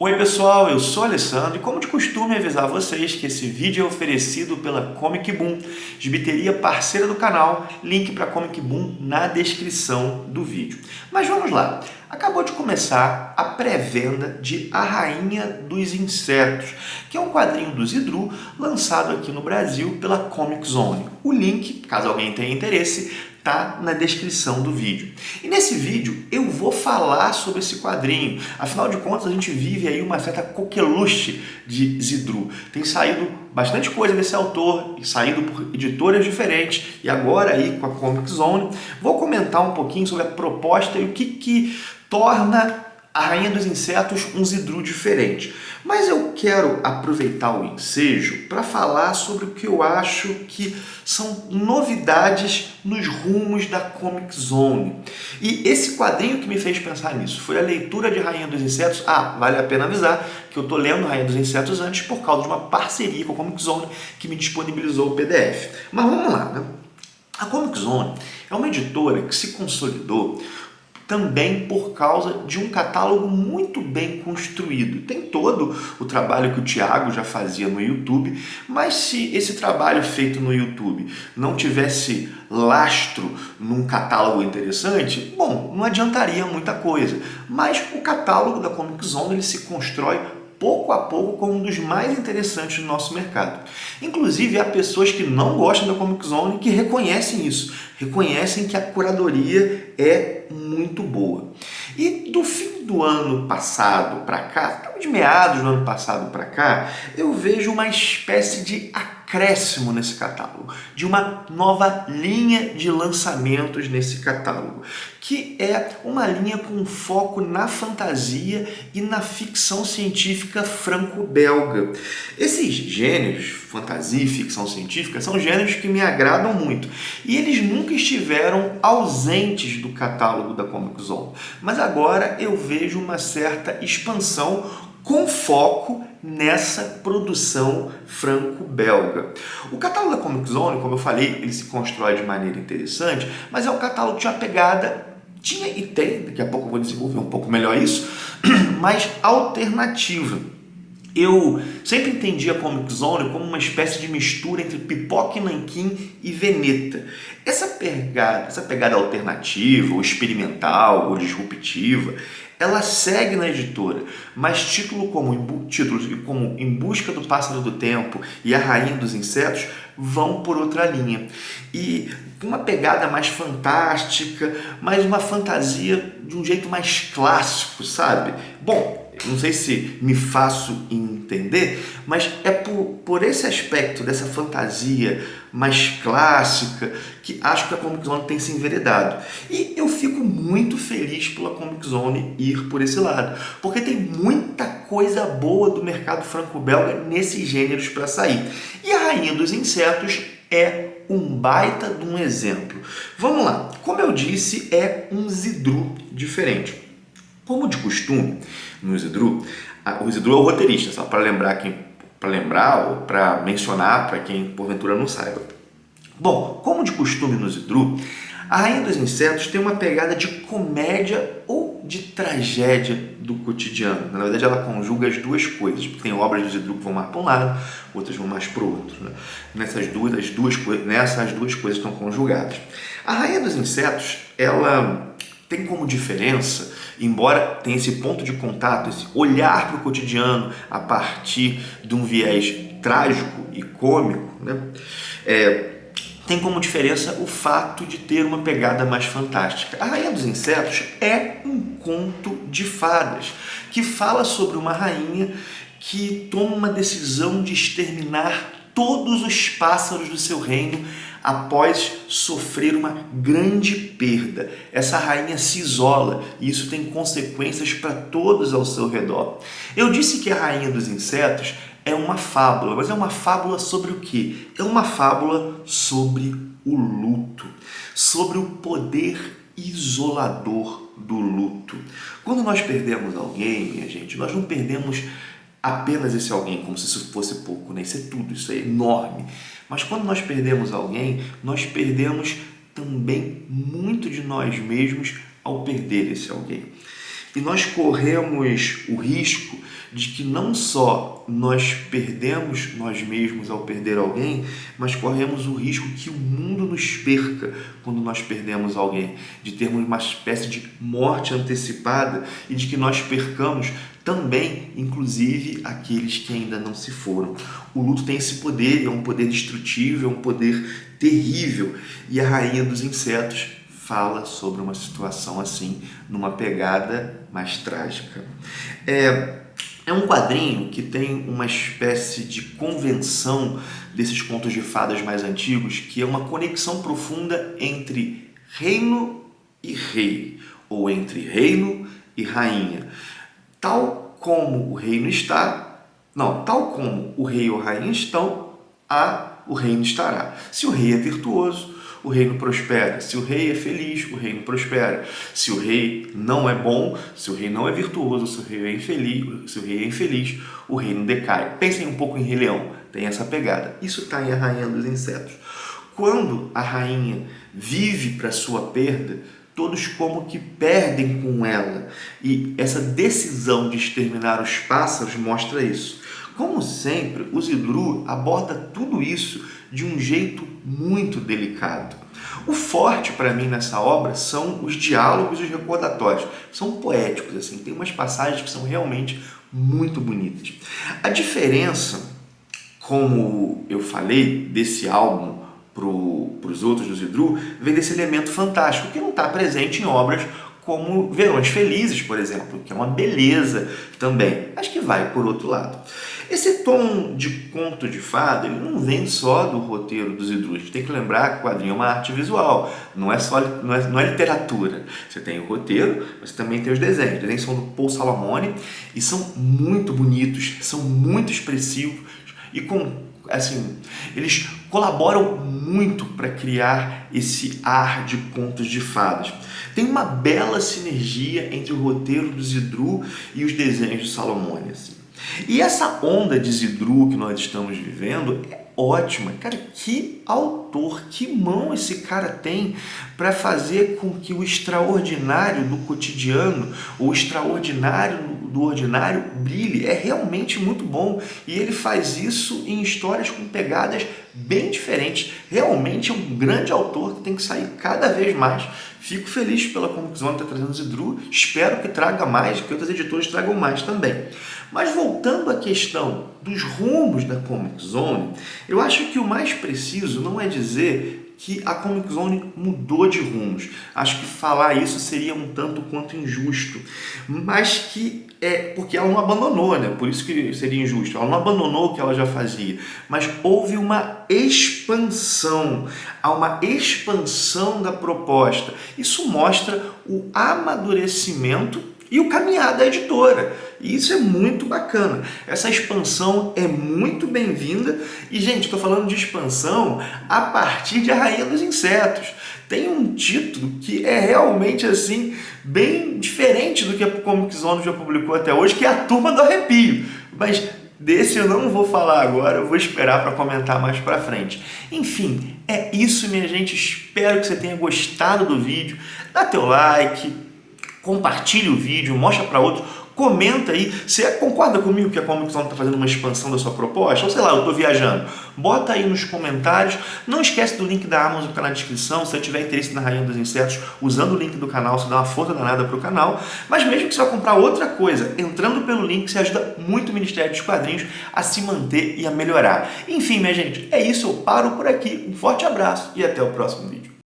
Oi pessoal, eu sou o Alessandro e como de costume avisar vocês que esse vídeo é oferecido pela Comic Boom, gibiteria parceira do canal, link para Comic Boom na descrição do vídeo. Mas vamos lá, acabou de começar a pré-venda de A Rainha dos Insetos, que é um quadrinho do Zidru lançado aqui no Brasil pela Comic Zone. O link, caso alguém tenha interesse, tá na descrição do vídeo. E nesse vídeo eu vou falar sobre esse quadrinho. Afinal de contas, a gente vive aí uma certa coqueluche de Zidru. Tem saído bastante coisa desse autor, saído por editoras diferentes, e agora aí com a Comic Zone, vou comentar um pouquinho sobre a proposta e o que torna A Rainha dos Insetos um Zidru diferente. Mas eu quero aproveitar o ensejo para falar sobre o que eu acho que são novidades nos rumos da Comic Zone. E esse quadrinho que me fez pensar nisso foi a leitura de Rainha dos Insetos. Vale a pena avisar que eu estou lendo Rainha dos Insetos antes por causa de uma parceria com a Comic Zone que me disponibilizou o PDF. Mas vamos lá, né? A Comic Zone é uma editora que se consolidou também por causa de um catálogo muito bem construído. Tem todo o trabalho que o Thiago já fazia no YouTube, mas se esse trabalho feito no YouTube não tivesse lastro num catálogo interessante, bom, não adiantaria muita coisa. Mas o catálogo da Comic Zone ele se constrói pouco a pouco como um dos mais interessantes do nosso mercado. Inclusive, há pessoas que não gostam da Comic Zone que reconhecem isso, reconhecem que a curadoria é muito boa. E do fim do ano passado para cá, de meados do ano passado para cá, eu vejo uma espécie de acréscimo nesse catálogo, de uma nova linha de lançamentos nesse catálogo, que é uma linha com foco na fantasia e na ficção científica franco-belga. Esses gêneros, fantasia e ficção científica, são gêneros que me agradam muito e eles nunca estiveram ausentes do catálogo da Comic Zone, mas agora eu vejo uma certa expansão com foco nessa produção franco-belga. O catálogo da Comic Zone, como eu falei, ele se constrói de maneira interessante, mas é um catálogo que tinha uma pegada, tinha e tem, daqui a pouco eu vou desenvolver um pouco melhor isso, mas alternativa. Eu sempre entendi a Comic Zone como uma espécie de mistura entre Pipoca e Nanquim e Veneta. Essa pegada alternativa, ou experimental, ou disruptiva, ela segue na editora, mas títulos como Em Busca do Pássaro do Tempo e A Rainha dos Insetos vão por outra linha. E uma pegada mais fantástica, mas uma fantasia de um jeito mais clássico, sabe? Bom, não sei se me faço entender, mas é por esse aspecto dessa fantasia mais clássica que acho que a Comic Zone tem se enveredado. E eu fico muito feliz pela Comic Zone ir por esse lado, porque tem muita coisa boa do mercado franco-belga nesses gêneros para sair. E a Rainha dos Insetos é um baita de um exemplo. Vamos lá, como eu disse, é um Zidru diferente. Como de costume, no Zidru, o Zidru é o roteirista, só para lembrar ou para mencionar para quem porventura não saiba. Bom, como de costume no Zidru, a Rainha dos Insetos tem uma pegada de comédia ou de tragédia do cotidiano. Na verdade, ela conjuga as duas coisas. Tem obras do Zidru que vão mais para um lado, outras vão mais para o outro. Né? Nessas duas coisas estão conjugadas. A Rainha dos Insetos, ela tem como diferença, embora tenha esse ponto de contato, esse olhar para o cotidiano a partir de um viés trágico e cômico, né? Tem como diferença o fato de ter uma pegada mais fantástica. A Rainha dos Insetos é um conto de fadas, que fala sobre uma rainha que toma uma decisão de exterminar todos os pássaros do seu reino após sofrer uma grande perda. Essa rainha se isola e isso tem consequências para todos ao seu redor. Eu disse que a Rainha dos Insetos é uma fábula, mas é uma fábula sobre o quê? É uma fábula sobre o luto, sobre o poder isolador do luto. Quando nós perdemos alguém, minha gente, nós não perdemos apenas esse alguém, como se isso fosse pouco, né? Isso é tudo, isso é enorme. Mas quando nós perdemos alguém, nós perdemos também muito de nós mesmos ao perder esse alguém. E nós corremos o risco de que não só nós perdemos nós mesmos ao perder alguém, mas corremos o risco que o mundo nos perca quando nós perdemos alguém, de termos uma espécie de morte antecipada e de que nós percamos também, inclusive, aqueles que ainda não se foram. O luto tem esse poder, é um poder destrutivo, é um poder terrível, e a Rainha dos Insetos fala sobre uma situação assim, numa pegada mais trágica. É um quadrinho que tem uma espécie de convenção desses contos de fadas mais antigos, que é uma conexão profunda entre reino e rei, ou entre reino e rainha. Tal como o reino está, não, tal como o rei ou a rainha estão, o reino estará. Se o rei é virtuoso, o reino prospera. Se o rei é feliz, o reino prospera. Se o rei não é bom, se o rei não é virtuoso, se o rei é infeliz, o reino decai. Pensem um pouco em Rei Leão, tem essa pegada. Isso está em A Rainha dos Insetos. Quando a rainha vive para sua perda, todos como que perdem com ela. E essa decisão de exterminar os pássaros mostra isso. Como sempre, o Zidru aborda tudo isso de um jeito muito delicado. O forte para mim nessa obra são os diálogos e os recordatórios. São poéticos, assim, tem umas passagens que são realmente muito bonitas. A diferença, como eu falei, desse álbum para os outros do Zidru, vem desse elemento fantástico que não está presente em obras como Verões Felizes, por exemplo, que é uma beleza também, mas que vai por outro lado. Esse tom de conto de fada, ele não vem só do roteiro do Zidru. A gente tem que lembrar que o quadrinho é uma arte visual, não é literatura. Você tem o roteiro, mas também tem os desenhos. Os desenhos são do Paul Salamone e são muito bonitos, são muito expressivos e eles colaboram muito para criar esse ar de contos de fadas. Tem uma bela sinergia entre o roteiro do Zidru e os desenhos de Salamone, assim. E essa onda de Zidru que nós estamos vivendo é ótima. Cara, que autor, que mão esse cara tem para fazer com que o extraordinário do cotidiano, o extraordinário do ordinário brilhe. É realmente muito bom. E ele faz isso em histórias com pegadas bem diferentes. Realmente é um grande autor que tem que sair cada vez mais. Fico feliz pela Comic Zone estar trazendo Zidru. Espero que traga mais, que outras editoras tragam mais também. Mas voltando à questão dos rumos da Comic Zone, eu acho que o mais preciso não é dizer que a Comic Zone mudou de rumos. Acho que falar isso seria um tanto quanto injusto. Mas que porque ela não abandonou, né? Por isso que seria injusto. Ela não abandonou o que ela já fazia. Mas houve uma expansão. Há uma expansão da proposta. Isso mostra o amadurecimento e o caminhar da editora. E isso é muito bacana. Essa expansão é muito bem-vinda. E, gente, estou falando de expansão a partir de A Rainha dos Insetos. Tem um título que é realmente assim, bem diferente do que a Comic Zone já publicou até hoje, que é A Turma do Arrepio. Mas desse eu não vou falar agora, eu vou esperar para comentar mais para frente. Enfim, é isso, minha gente. Espero que você tenha gostado do vídeo. Dá teu like, compartilhe o vídeo, mostra para outros, comenta aí, você concorda comigo que a Comic Zone está fazendo uma expansão da sua proposta? Ou sei lá, eu estou viajando. Bota aí nos comentários, não esquece do link da Amazon que está na descrição, se você tiver interesse na Rainha dos Insetos, usando o link do canal, você dá uma força danada para o canal, mas mesmo que você vá comprar outra coisa, entrando pelo link, você ajuda muito o Ministério dos Quadrinhos a se manter e a melhorar. Enfim, minha gente, é isso, eu paro por aqui, um forte abraço e até o próximo vídeo.